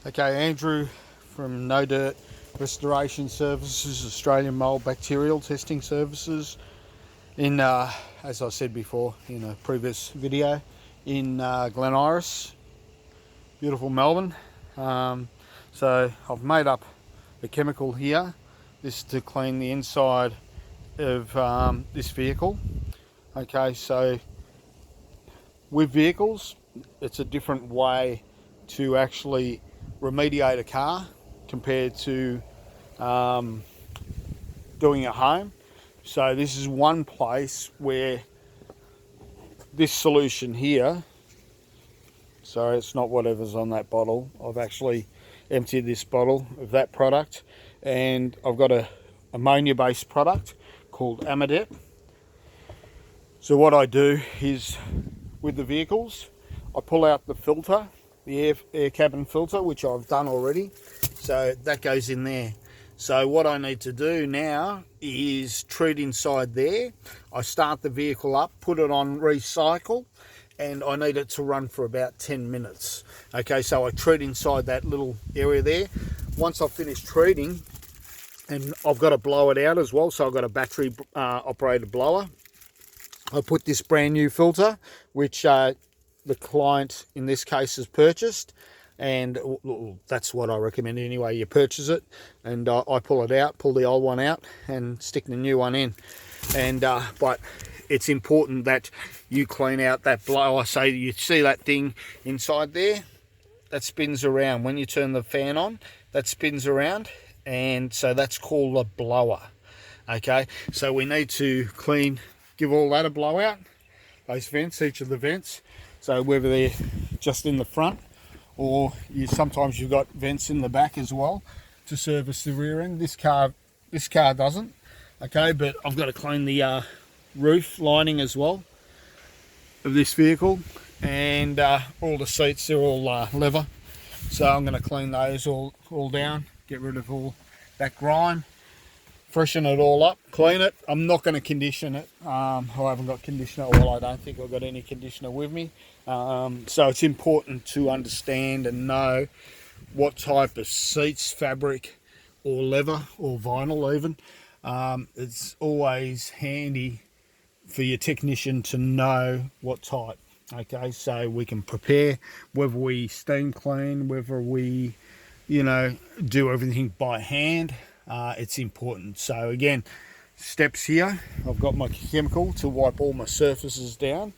Okay, Andrew from No Dirt Restoration Services, Australian Mold Bacterial Testing Services, in as I said before in a previous video, in Glen Iris, beautiful Melbourne. So I've made up a chemical here. This is to clean the inside of this vehicle. Okay, so with vehicles, it's a different way to actually remediate a car compared to doing at home. So this is one place where this solution here, sorry, it's not whatever's on that bottle. I've actually emptied this bottle of that product, and I've got a ammonia based product called Amadet. So what I do is, with the vehicles, I pull out the filter, the air cabin filter, which I've done already. So that goes in there. So what I need to do now is treat inside there. I start the vehicle up, put it on recycle, and I need it to run for about 10 minutes. Okay, so I treat inside that little area there. Once I've finished treating, and I've got to blow it out as well, so I've got a battery operated blower. I put this brand new filter, which the client in this case has purchased, and that's what I recommend anyway. You purchase it, and I pull it out, pull the old one out, and stick the new one in. And but it's important that you clean out that blower. So you see that thing inside there that spins around when you turn the fan on, that spins around, and so that's called a blower. Okay, so we need to clean, give all that a blowout, those vents, each of the vents. So whether they're just in the front, or sometimes you've got vents in the back as well to service the rear end. This car doesn't. Okay, but I've got to clean the roof lining as well of this vehicle, and all the seats, they're all leather. So I'm going to clean those all down, get rid of all that grime, freshen it all up, clean it. I'm not going to condition it. I haven't got conditioner. Well, I don't think I've got any conditioner with me. So it's important to understand and know what type of seats, fabric or leather or vinyl even. It's always handy for your technician to know what type. Okay, so we can prepare, whether we steam clean, whether we, do everything by hand. It's important. So again, steps here. I've got my chemical to wipe all my surfaces down,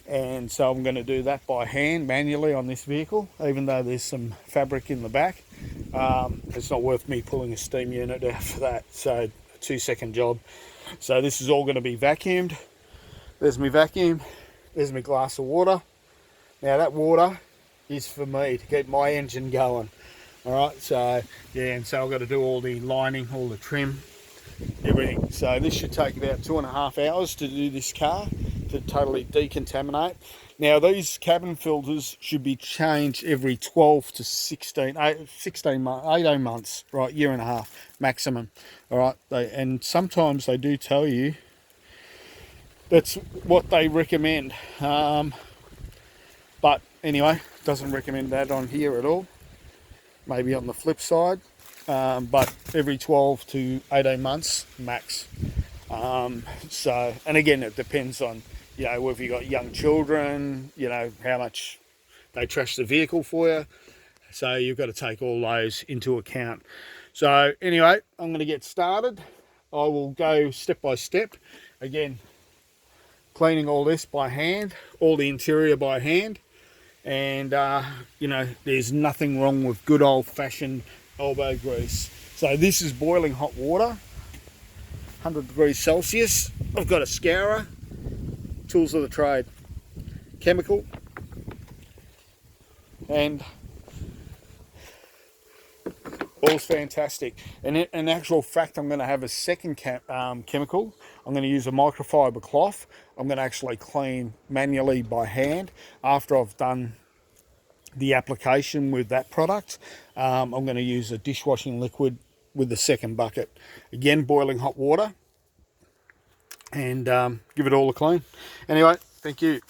and so I'm going to do that by hand, manually on this vehicle, even though there's some fabric in the back. It's not worth me pulling a steam unit out for that. So a 2-second job. So this is all going to be vacuumed. There's my vacuum. There's my glass of water. Now that water is for me to keep my engine going. Alright, so yeah, and so I've got to do all the lining, all the trim, everything. So this should take about 2.5 hours to do this car, to totally decontaminate. Now these cabin filters should be changed every 12 to 18 months, right, year and a half maximum. Alright, and sometimes they do tell you that's what they recommend. But anyway, doesn't recommend that on here at all. Maybe on the flip side, but every 12 to 18 months max. So, and again, it depends on, whether you've got young children, how much they trash the vehicle for you. So you've got to take all those into account. So anyway, I'm going to get started. I will go step by step. Again, cleaning all this by hand, all the interior by hand. And there's nothing wrong with good old-fashioned elbow grease. So this is boiling hot water, 100 degrees Celsius. I've got a scourer, tools of the trade, chemical, and all's fantastic. And in actual fact, I'm going to have a second chemical. I'm going to use a microfiber cloth. I'm going to actually clean manually by hand after I've done the application with that product. I'm going to use a dishwashing liquid with the second bucket. Again, boiling hot water, and give it all a clean. Anyway, thank you.